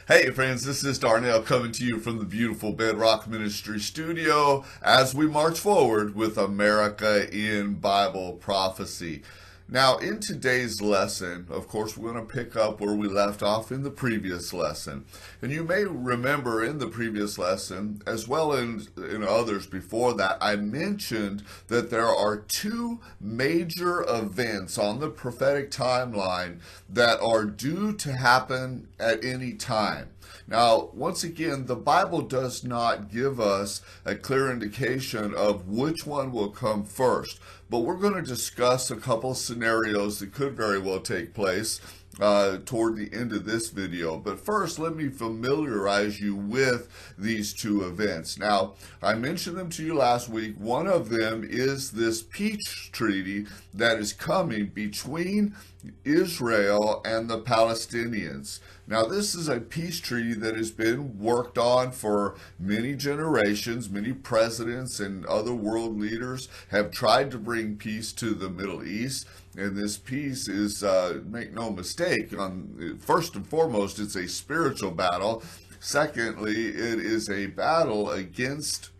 Hey friends, this is Darnell coming to you from the beautiful Bedrock Ministry studio as we march forward with America in Bible prophecy. Now, in today's lesson, of course, we're going to pick up where we left off in the previous lesson. And you may remember in the previous lesson, as well as in others before that, I mentioned that there are two major events on the prophetic timeline that are due to happen at any time. Now, once again, the Bible does not give us a clear indication of which one will come first, but we're going to discuss a couple scenarios that could very well take place toward the end of this video. But first, let me familiarize you with these two events. Now, I mentioned them to you last week. One of them is this peace treaty that is coming between Israel and the Palestinians. Now, this is a peace treaty that has been worked on for many generations. Many presidents and other world leaders have tried to bring peace to the Middle East. And this peace is, make no mistake, first and foremost, it's a spiritual battle. Secondly, it is a battle against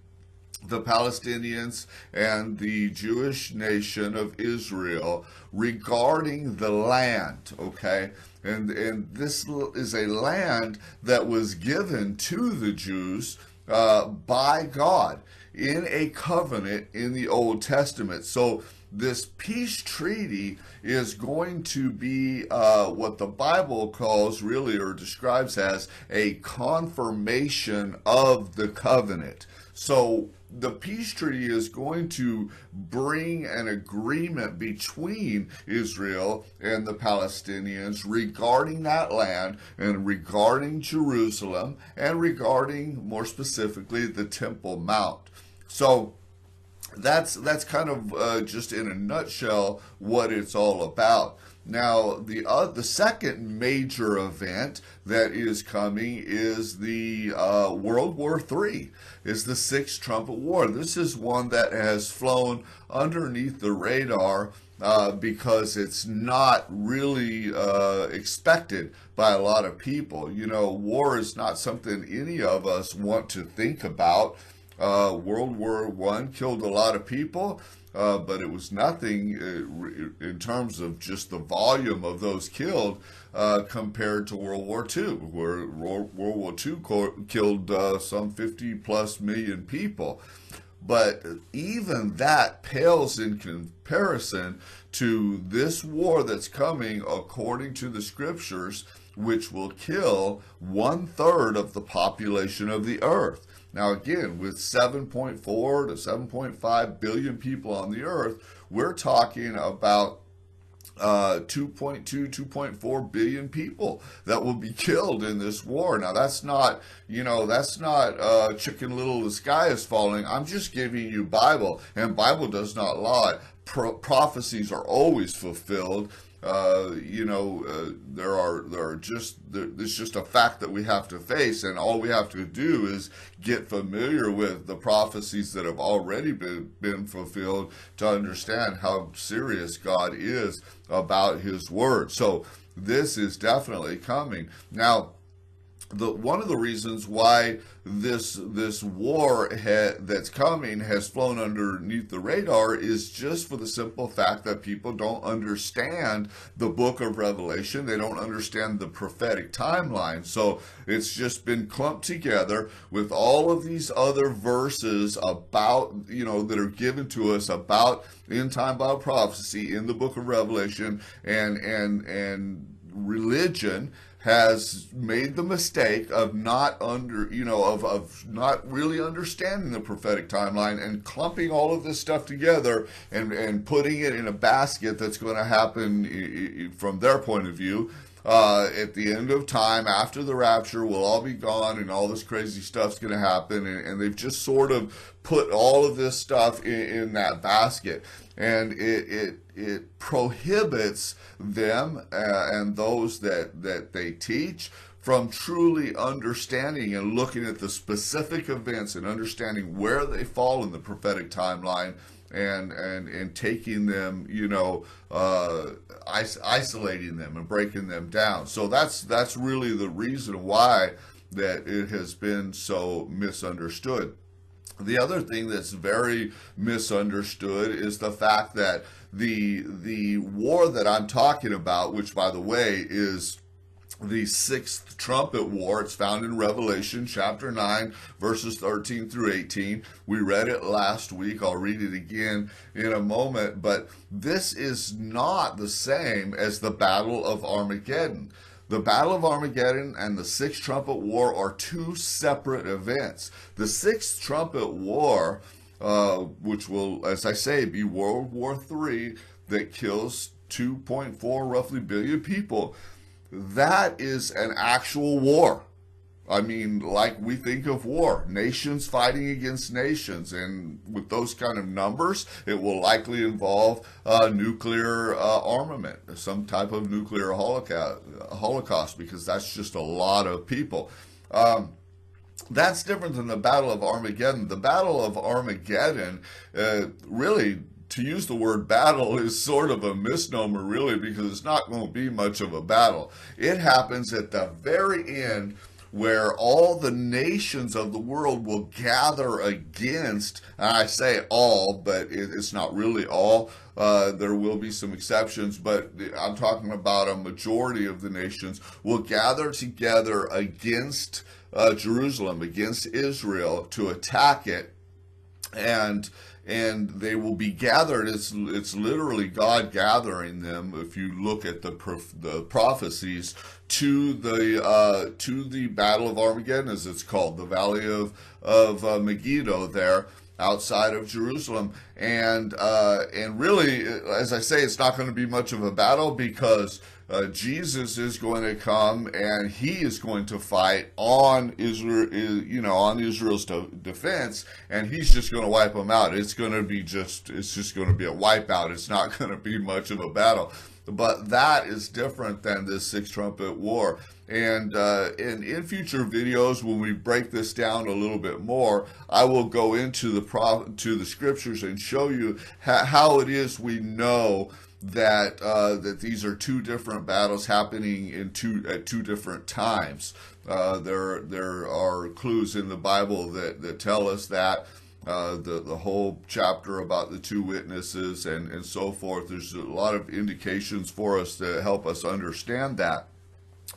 the Palestinians and the Jewish nation of Israel regarding the land, okay? And this is a land that was given to the Jews by God in a covenant in the Old Testament. So this peace treaty is going to be what the Bible calls really or describes as a confirmation of the covenant. So the peace treaty is going to bring an agreement between Israel and the Palestinians regarding that land and regarding Jerusalem and regarding, more specifically, the Temple Mount. So that's kind of just in a nutshell what it's all about. Now, the second major event that is coming is the World War III, is the Sixth Trumpet War. This is one that has flown underneath the radar because it's not really expected by a lot of people. You know, war is not something any of us want to think about. World War I killed a lot of people, but it was nothing in terms of just the volume of those killed compared to World War II, where World War II killed some 50 plus million people. But even that pales in comparison to this war that's coming according to the scriptures, which will kill 1/3 of the population of the earth. Now, again, with 7.4 to 7.5 billion people on the earth, we're talking about 2.2, 2.4 billion people that will be killed in this war. Now, that's not, Chicken Little, the sky is falling. I'm just giving you Bible, and Bible does not lie. Prophecies are always fulfilled. It's just a fact that we have to face, and all we have to do is get familiar with the prophecies that have already been fulfilled to understand how serious God is about His word. So this is definitely coming. Now, one of the reasons why this war that's coming has flown underneath the radar is just for the simple fact that people don't understand the book of Revelation. They don't understand the prophetic timeline. So it's just been clumped together with all of these other verses about, that are given to us about end time Bible prophecy in the book of Revelation, and religion has made the mistake of not really understanding the prophetic timeline and clumping all of this stuff together and putting it in a basket that's going to happen from their point of view. At the end of time, after the rapture, we'll all be gone and all this crazy stuff's going to happen. And they've just sort of put all of this stuff in that basket. And it prohibits them and those that they teach from truly understanding and looking at the specific events and understanding where they fall in the prophetic timeline and taking them, isolating them and breaking them down. So that's really the reason why that it has been so misunderstood. The other thing that's very misunderstood is the fact that the war that I'm talking about, which by the way is the sixth trumpet war. It's found in Revelation chapter 9, verses 13 through 18. We read it last week. I'll read it again in a moment. But this is not the same as the Battle of Armageddon. The Battle of Armageddon and the Sixth Trumpet War are two separate events. The Sixth Trumpet War, which will, as I say, be World War III, that kills 2.4 roughly billion people, that is an actual war. I mean, like we think of war, nations fighting against nations, and with those kind of numbers, it will likely involve nuclear armament, some type of nuclear holocaust, because that's just a lot of people. That's different than the Battle of Armageddon. The Battle of Armageddon, really, to use the word battle is sort of a misnomer, really, because it's not going to be much of a battle. It happens at the very end, where all the nations of the world will gather against, and I say all, but it's not really all. There will be some exceptions, but I'm talking about a majority of the nations will gather together against Jerusalem, against Israel, to attack it, and they will be gathered. It's literally God gathering them. If you look at the prophecies to the Battle of Armageddon, as it's called, the Valley of Megiddo, there outside of Jerusalem, and really, as I say, it's not going to be much of a battle, because Jesus is going to come and he is going to fight on Israel, on Israel's defense, and he's just going to wipe them out. It's just going to be a wipeout. It's not going to be much of a battle. But that is different than this Sixth Trumpet War. And in future videos, when we break this down a little bit more, I will go into the scriptures and show you how it is we know that that these are two different battles happening at two different times. There are clues in the Bible that tell us that. The whole chapter about the two witnesses and so forth. There's a lot of indications for us to help us understand that.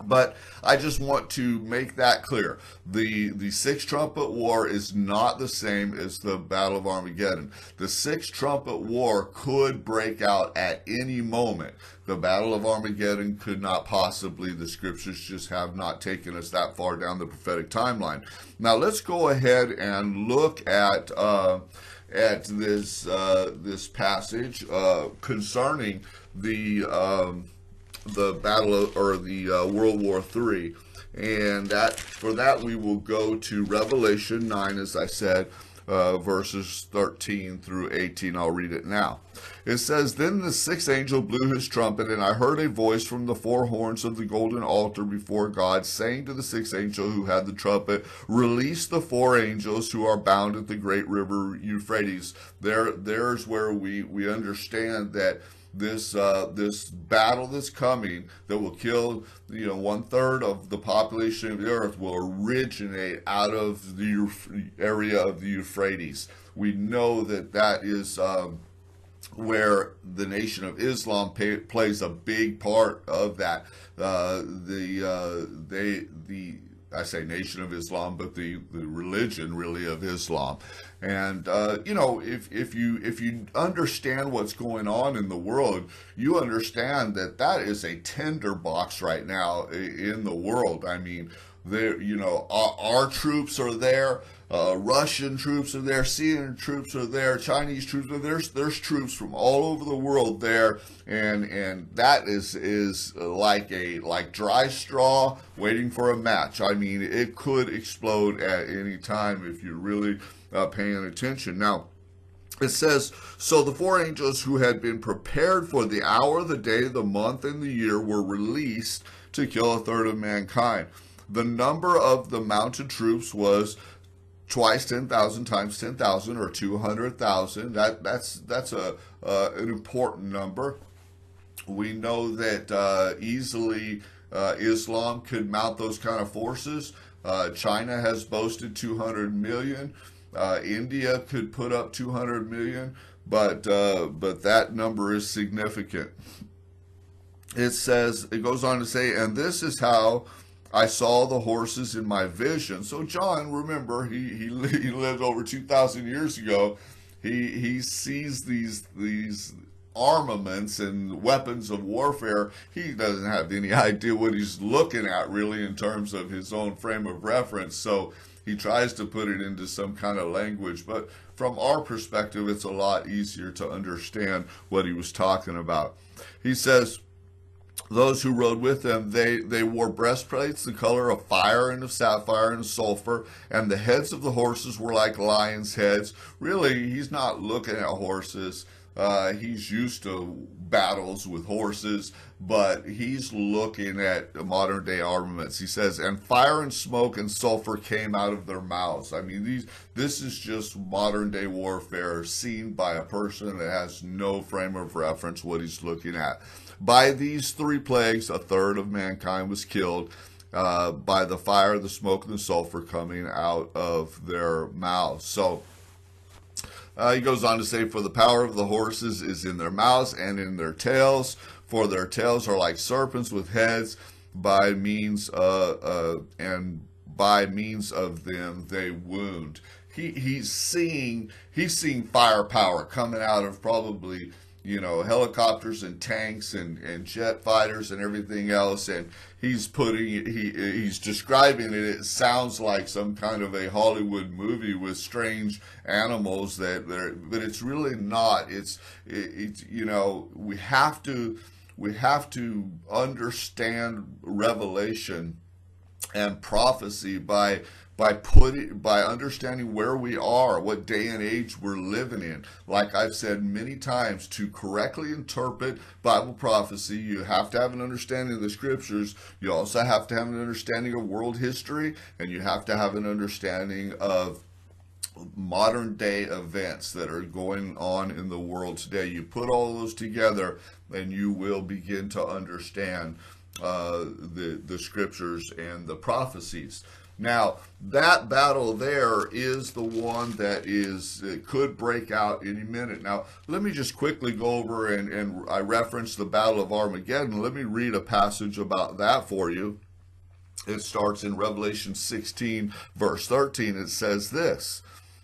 But I just want to make that clear. The Sixth Trumpet War is not the same as the Battle of Armageddon. The Sixth Trumpet War could break out at any moment. The Battle of Armageddon could not possibly. The scriptures just have not taken us that far down the prophetic timeline. Now let's go ahead and look at this passage concerning the battle or the World War III, and for that we will go to Revelation 9, as I said, verses 13 through 18. I'll read it now. It says, "Then the sixth angel blew his trumpet, and I heard a voice from the four horns of the golden altar before God, saying to the sixth angel who had the trumpet, release the four angels who are bound at the great river Euphrates." There's where we understand that this battle that's coming, that will kill 1/3 of the population of the earth, will originate out of the area of the Euphrates. We know that is where the Nation of Islam plays a big part of that. I say Nation of Islam, but the religion really of Islam. And if you understand what's going on in the world, you understand that is a tinderbox right now in the world. I mean, our troops are there, Russian troops are there, Syrian troops are there, Chinese troops are there. There's troops from all over the world there, and that is like dry straw waiting for a match. I mean, it could explode at any time if you're really paying attention. Now, it says, "So the four angels who had been prepared for the hour, the day, the month, and the year were released to kill 1/3 of mankind. The number of the mounted troops was twice 10,000 times 10,000, or 200,000. That's an important number. We know that easily Islam could mount those kind of forces. China has boasted 200 million. India could put up 200 million, but that number is significant. It goes on to say, and this is how I saw the horses in my vision. So John, remember, he lived over 2,000 years ago. He sees these armaments and weapons of warfare. He doesn't have any idea what he's looking at really in terms of his own frame of reference. So he tries to put it into some kind of language. But from our perspective, it's a lot easier to understand what he was talking about. He says, those who rode with them, they wore breastplates the color of fire and of sapphire and sulfur, and the heads of the horses were like lions' heads. Really, he's not looking at horses. He's used to battles with horses, but he's looking at modern day armaments. He says, and fire and smoke and sulfur came out of their mouths. I mean, this is just modern day warfare seen by a person that has no frame of reference what he's looking at. By these three plagues, a third of mankind was killed by the fire, the smoke, and the sulfur coming out of their mouths. So he goes on to say, for the power of the horses is in their mouths and in their tails, for their tails are like serpents with heads, by means of them they wound. He's seeing firepower coming out of probably, helicopters and tanks and jet fighters and everything else, and he's describing it. It sounds like some kind of a Hollywood movie with strange animals but it's really not. It's we have to understand Revelation and prophecy by understanding where we are, what day and age we're living in. Like I've said many times, to correctly interpret Bible prophecy, you have to have an understanding of the scriptures. You also have to have an understanding of world history, and you have to have an understanding of modern day events that are going on in the world today. You put all those together, and you will begin to understand the scriptures and the prophecies. Now, that battle there is the one that could break out any minute. Now, let me just quickly go over, and I referenced the Battle of Armageddon. Let me read a passage about that for you. It starts in Revelation 16, verse 13. It says this.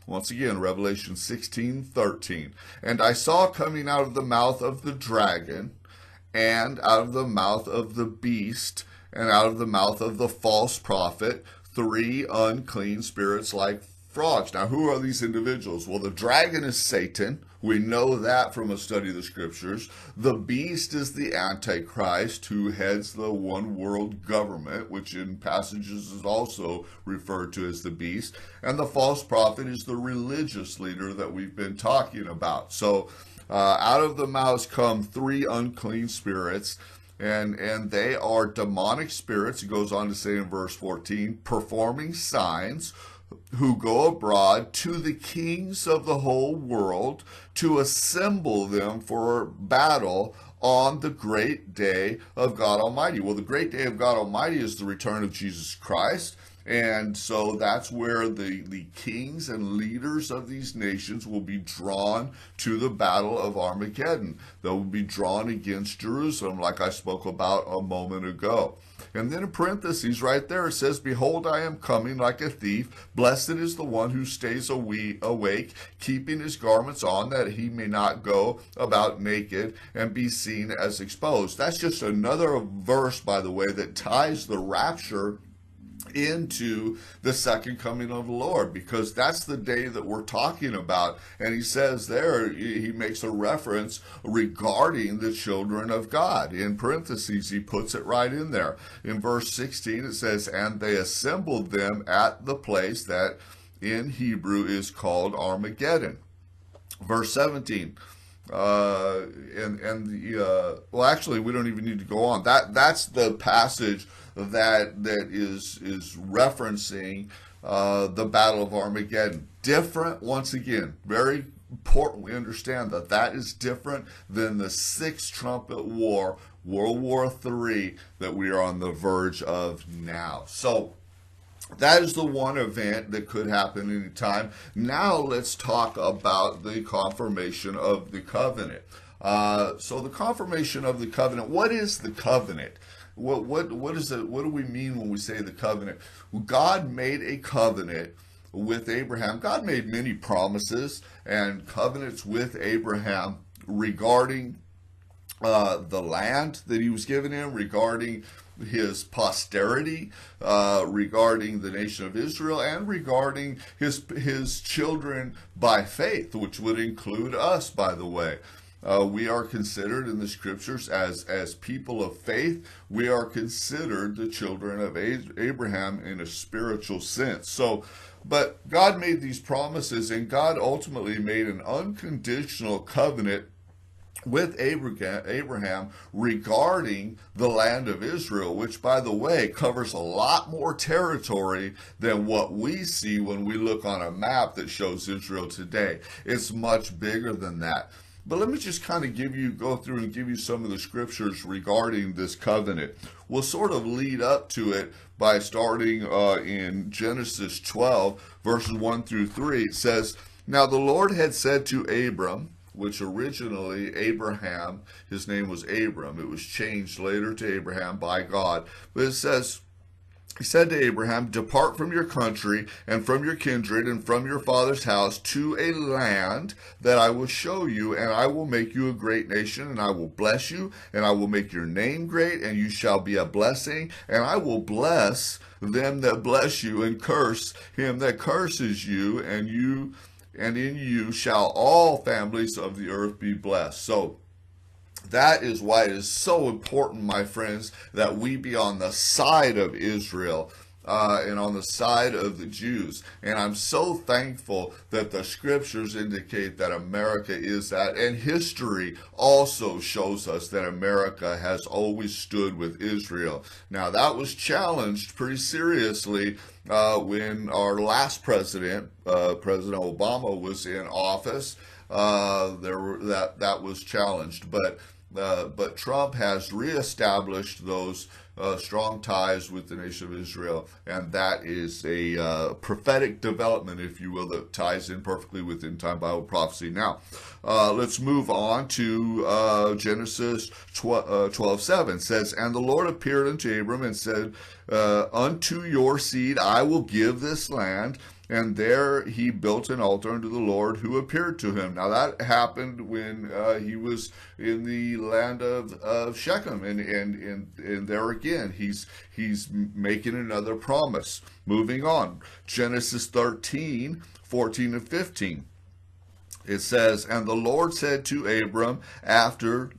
Once again, Revelation 16:13. And I saw coming out of the mouth of the dragon, and out of the mouth of the beast, and out of the mouth of the false prophet, 3 unclean spirits like frogs. Now, who are these individuals? Well, the dragon is Satan. We know that from a study of the scriptures. The beast is the Antichrist, who heads the one world government, which in passages is also referred to as the beast. And the false prophet is the religious leader that we've been talking about. So out of the mouths come 3 unclean spirits. And they are demonic spirits, it goes on to say in verse 14, performing signs, who go abroad to the kings of the whole world to assemble them for battle on the great day of God Almighty. Well, the great day of God Almighty is the return of Jesus Christ. And so that's where the kings and leaders of these nations will be drawn to the battle of Armageddon. They will be drawn against Jerusalem, like I spoke about a moment ago. And then in parentheses right there, it says, behold, I am coming like a thief. Blessed is the one who stays awake, keeping his garments on, that he may not go about naked and be seen as exposed. That's just another verse, by the way, that ties the rapture into the second coming of the Lord, because that's the day that we're talking about. And he says there, he makes a reference regarding the children of God. In parentheses, he puts it right in there. In verse 16, it says, and they assembled them at the place that in Hebrew is called Armageddon. Verse 17, well, actually, we don't even need to go on. That's the passage that is referencing the Battle of Armageddon. Different, once again, very important we understand that that is different than the Sixth Trumpet War, World War III, that we are on the verge of now. So that is the one event that could happen anytime. Now let's talk about the confirmation of the covenant. So the confirmation of the covenant. What is the covenant? What is it? What do we mean when we say the covenant? Well, God made a covenant with Abraham. God made many promises and covenants with Abraham regarding the land that he was giving him, regarding his posterity, regarding the nation of Israel, and regarding his children by faith, which would include us, by the way. We are considered in the scriptures as people of faith. We are considered the children of Abraham in a spiritual sense. So, but God made these promises, and God ultimately made an unconditional covenant with Abraham regarding the land of Israel, which, by the way, covers a lot more territory than what we see when we look on a map that shows Israel today. It's much bigger than that. But let me just kind of go through and give you some of the scriptures regarding this covenant. We'll sort of lead up to it by starting in Genesis 12, verses 1 through 3. It says, "Now the Lord had said to Abram," which originally Abraham, his name was Abram. It was changed later to Abraham by God. But it says, he said to Abraham, "Depart from your country and from your kindred and from your father's house to a land that I will show you, and I will make you a great nation, and I will bless you, and I will make your name great, and you shall be a blessing, and I will bless them that bless you, and curse him that curses you, and in you shall all families of the earth be blessed." So that is why it is so important, my friends, that we be on the side of Israel and on the side of the Jews. And I'm so thankful that the scriptures indicate that America is that. And history also shows us that America has always stood with Israel. Now, that was challenged pretty seriously when our last president, President Obama, was in office. That was challenged, but Trump has reestablished those strong ties with the nation of Israel, and that is a prophetic development, if you will, that ties in perfectly with end-time Bible prophecy. Now, let's move on to Genesis 12:7. It says, "And the Lord appeared unto Abram and said, Unto your seed I will give this land. And there he built an altar unto the Lord who appeared to him." Now that happened when he was in the land of Shechem, and there again he's making another promise. Moving on, Genesis 13:14 and 15. It says, "And the Lord said to Abram, after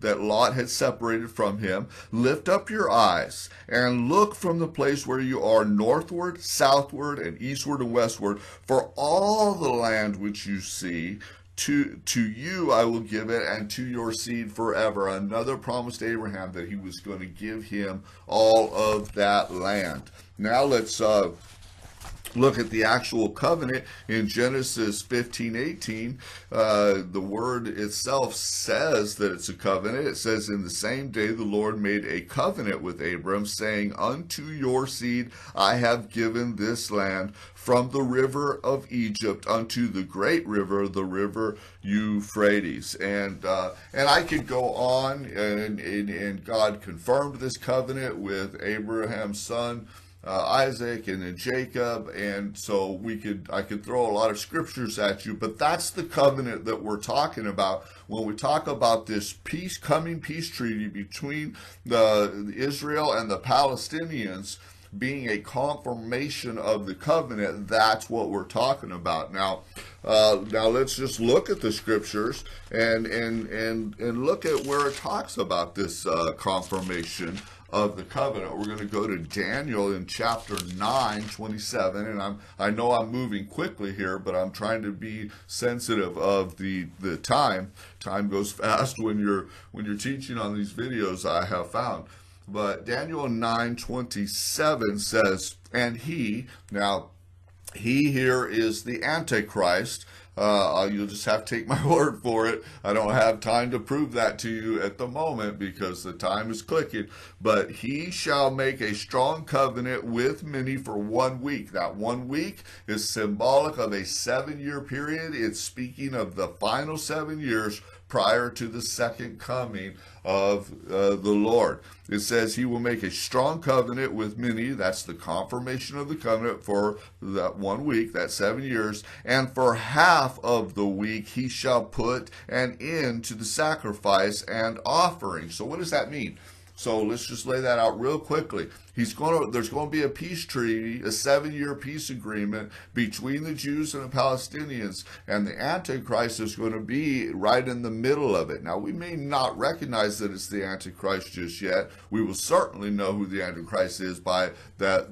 that Lot had separated from him, Lift up your eyes and look from the place where you are northward, southward, and eastward and westward, for all the land which you see, to you I will give it, and to your seed forever." Another promise to Abraham that he was going to give him all of that land. Now let's look at the actual covenant in Genesis 15:18. The word itself says that it's a covenant. It says, "In the same day the Lord made a covenant with Abram, saying, Unto your seed I have given this land, from the river of Egypt unto the great river, the river Euphrates." And I could go on, and God confirmed this covenant with Abraham's son Isaac, and then Jacob, and so I could throw a lot of scriptures at you, but that's the covenant that we're talking about when we talk about this coming peace treaty between Israel and the Palestinians being a confirmation of the covenant. That's what we're talking about. Now let's just look at the scriptures and look at where it talks about this confirmation of the covenant. We're going to go to Daniel in chapter 9:27, and I know I'm moving quickly here, but I'm trying to be sensitive of the time. Time goes fast when you're teaching on these videos, I have found. But Daniel 9:27 says, "And he," now He here is the Antichrist. You'll just have to take my word for it. I don't have time to prove that to you at the moment because the time is clicking. But he shall make a strong covenant with many for 1 week. That 1 week is symbolic of a 7-year period. It's speaking of the final 7 years prior to the second coming of the Lord. It says he will make a strong covenant with many. That's the confirmation of the covenant for that 1 week, that 7 years. And for half of the week he shall put an end to the sacrifice and offering. So what does that mean? So let's just lay that out real quickly. There's going to be a peace treaty, a 7-year peace agreement between the Jews and the Palestinians, and the Antichrist is going to be right in the middle of it. Now, we may not recognize that it's the Antichrist just yet. We will certainly know who the Antichrist is by the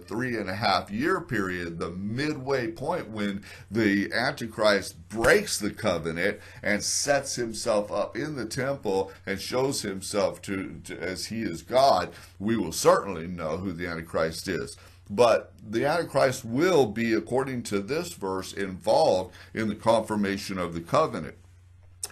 3.5-year period, the midway point when the Antichrist breaks the covenant and sets himself up in the temple and shows himself to as he is God. We will certainly know who the Antichrist is. But the Antichrist will be, according to this verse, involved in the confirmation of the covenant.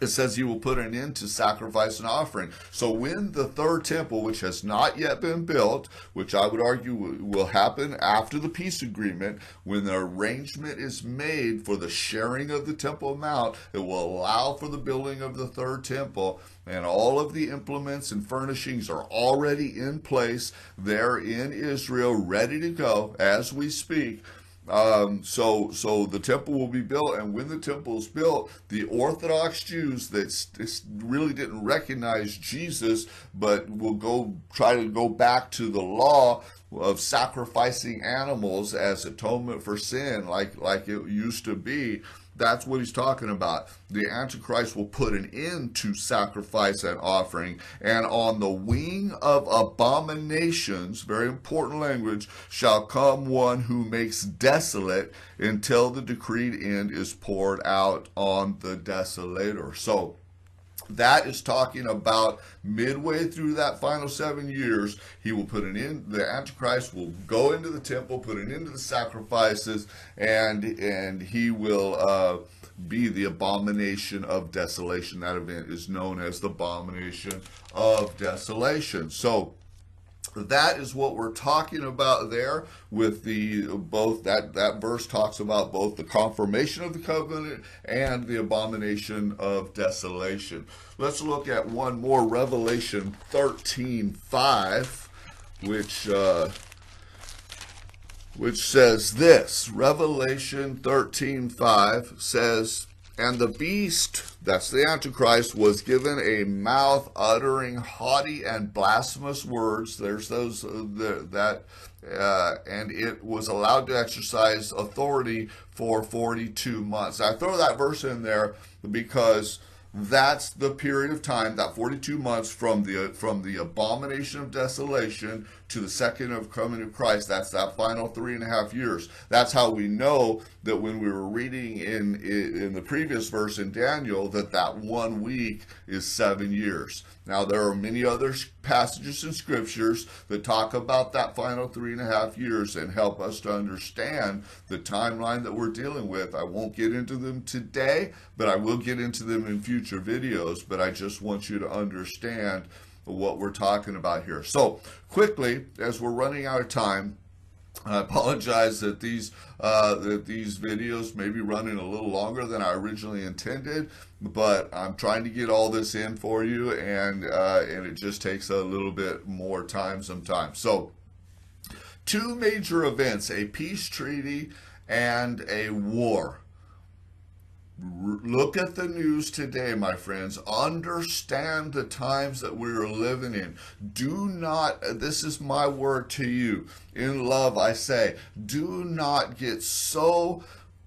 It says he will put an end to sacrifice and offering. So when the third temple, which has not yet been built, which I would argue will happen after the peace agreement, when the arrangement is made for the sharing of the Temple Mount, it will allow for the building of the third temple, and all of the implements and furnishings are already in place there in Israel, ready to go as we speak. So the temple will be built, and when the temple is built, the Orthodox Jews that really didn't recognize Jesus, but will try to go back to the law of sacrificing animals as atonement for sin, like it used to be. That's what he's talking about. The Antichrist will put an end to sacrifice and offering, and on the wing of abominations, very important language, shall come one who makes desolate until the decreed end is poured out on the desolator. So that is talking about midway through that final 7 years, he will put an end, the Antichrist will go into the temple, put an end to the sacrifices, and he will be the abomination of desolation. That event is known as the abomination of desolation. So that is what we're talking about there with that verse talks about both the confirmation of the covenant and the abomination of desolation. Let's look at one more, Revelation 13:5, which says this. Revelation 13:5 says, and the beast, that's the Antichrist, was given a mouth uttering haughty and blasphemous words. There's those and it was allowed to exercise authority for 42 months. I throw that verse in there because that's the period of time, that 42 months from the abomination of desolation to the second of coming of Christ. That's that final 3.5 years. That's how we know that when we were reading in the previous verse in Daniel that 1 week is 7 years. Now there are many other passages in scriptures that talk about that final 3.5 years and help us to understand the timeline that we're dealing with. I won't get into them today, but I will get into them in future videos. But I just want you to understand what we're talking about here. So quickly, as we're running out of time, I apologize that these videos may be running a little longer than I originally intended, but I'm trying to get all this in for you, and it just takes a little bit more time sometimes. So, 2 major events: a peace treaty and a war. Look at the news today, my friends. Understand the times that we are living in. Do not, this is my word to you, in love I say, do not get so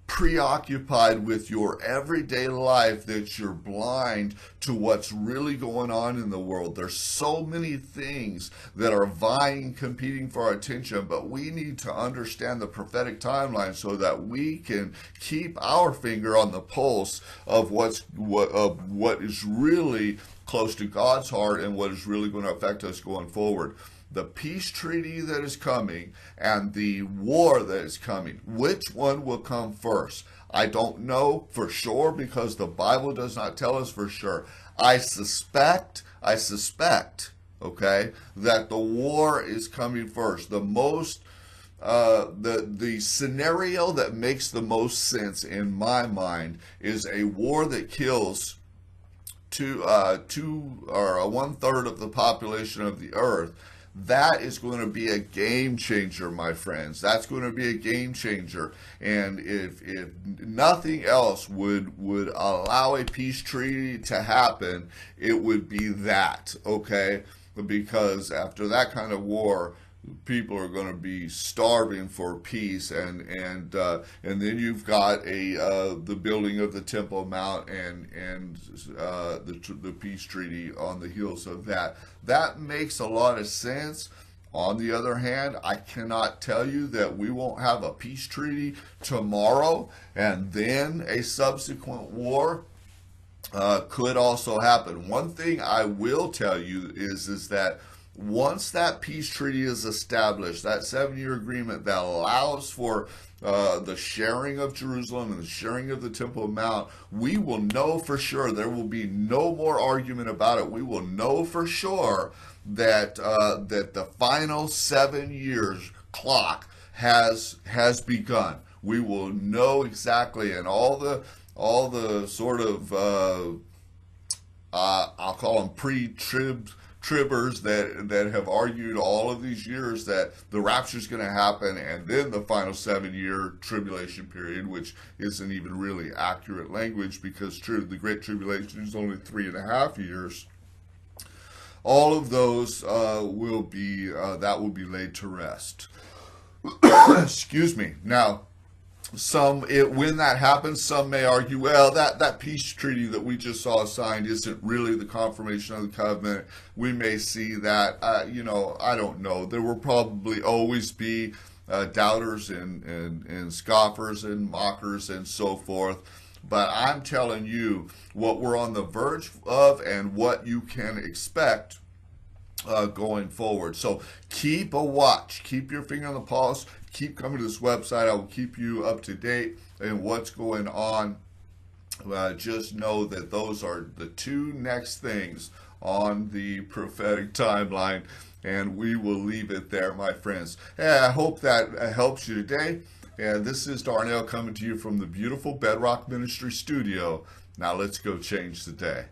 preoccupied with your everyday life that you're blind to what's really going on in the world. There's so many things that are vying, competing for our attention, but we need to understand the prophetic timeline so that we can keep our finger on the pulse of what is really close to God's heart and what is really going to affect us going forward. the peace treaty that is coming and the war that is coming. Which one will come first? I don't know for sure because the Bible does not tell us for sure. I suspect, okay, that the war is coming first. The scenario that makes the most sense in my mind is a war that kills two or 1/3 of the population of the earth. That is going to be a game changer, my friends. That's going to be a game changer. And if nothing else would allow a peace treaty to happen, it would be that, okay? Because after that kind of war, people are going to be starving for peace, and then you've got the building of the Temple Mount and the peace treaty on the heels of that. That makes a lot of sense. On the other hand, I cannot tell you that we won't have a peace treaty tomorrow and then a subsequent war could also happen. One thing I will tell you is that once that peace treaty is established, that 7-year agreement that allows for the sharing of Jerusalem and the sharing of the Temple Mount, we will know for sure. There will be no more argument about it. We will know for sure that that the final 7 years clock has begun. We will know exactly, and all the sort of I'll call them tribbers that have argued all of these years that the rapture is going to happen and then the final 7-year tribulation period, which isn't even really accurate language because the Great Tribulation is only 3.5 years. All of those will be laid to rest. Excuse me. Now, when that happens, some may argue, well, that peace treaty that we just saw signed isn't really the confirmation of the covenant. We may see that, I don't know. There will probably always be doubters and scoffers and mockers and so forth. But I'm telling you what we're on the verge of and what you can expect going forward. So keep a watch. Keep your finger on the pulse. Keep coming to this website. I will keep you up to date in what's going on. Just know that those are the two next things on the prophetic timeline, and we will leave it there, my friends. Hey, I hope that helps you today. And this is Darnell coming to you from the beautiful Bedrock Ministry studio. Now let's go change the day.